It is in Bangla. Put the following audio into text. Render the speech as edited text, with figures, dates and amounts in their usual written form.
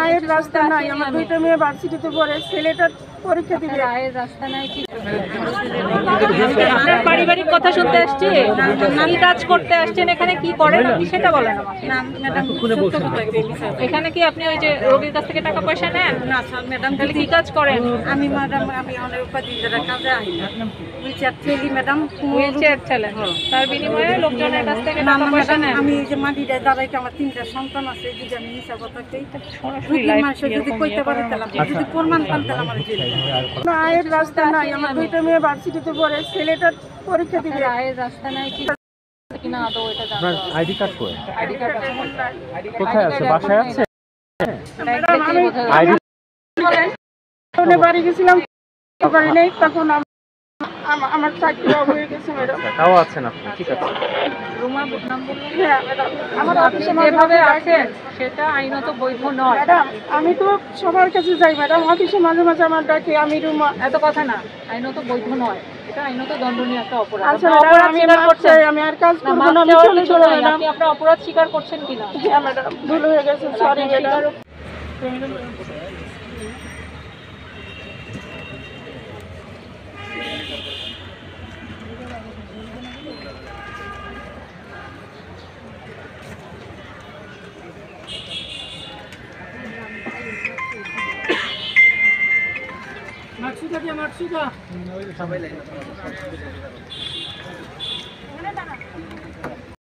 আয়ের রাস্তা নাই। আমার দুইটা মেয়ে ভার্সিটিতে পড়ে, ছেলেটা পরীক্ষা দিবে, আয়ের রাস্তা নাই। কি আপনার পারিবারিক কথা শুনতে আসছি, কি কাজ করতে আসছেন, এখানে কি করেন আপনি সেটা বলেন। এখানে কি আপনি ওই যে রোগীর কাছ থেকে টাকা পয়সা নেন? না স্যার ম্যাডাম, তাহলে কি কাজ করেন? আমি অনেক উপাধি কাজে আই না, হুইলচেয়ার ঠেলি ম্যাডাম। হুইলচেয়ার ঠেলেন, তার বিনিময়ে লোকজনের কাছ থেকে টাকা পয়সা নেন? আমি এই যে মাটিটা দাঁড়াইতে, আমার 3টা সন্তান আছে, যদি আমি মিশা কথা কই, যদি কইতে পারে তাহলে যদি প্রমাণ পান তাহলে আমার আয়ের রাস্তা নাই। আমার দুইটা মেয়ে ভার্সিটিতে পড়ে, ছেলেটার পরীক্ষা দিবে, আয়ের রাস্তা নাই। কি কিনা আদৌ এটা জানতে আপনার আইডি কার্ড কই? আইডি কার্ড কোথায় আছে? বাসায় আছে? ম্যাডাম আমি আইডি বাড়ি গেছিলাম, করি নাই, তখন আমার চাকরি হয়ে গেছে ম্যাডাম। তাও আছেন আপনি? ঠিক আছে। রুমা নাম বললেন? হ্যাঁ ম্যাডাম, আমার অফিসে যেভাবে আছেন সেটা আইনত বৈধ নয়। ম্যাডাম আমি তো সবার কাছে যাই ম্যাডাম, অফিসে মাঝে মাঝে আমার ডাকে, আমি রুমা। এত কথা না, আইনত বৈধ নয়, এটা আইনত দণ্ডনীয় একটা অপরাধ। আচ্ছা ম্যাডাম, আমি আমি আর কাজ করব না, আমি চলে চলে ম্যাডাম। আপনি আপনার অপরাধ স্বীকার করছেন কিনা? হ্যাঁ ম্যাডাম, ভুল হয়ে গেছে, সরি ম্যাডাম। মাকসুদা দিয়ে মাকসুদা সবাই লাইন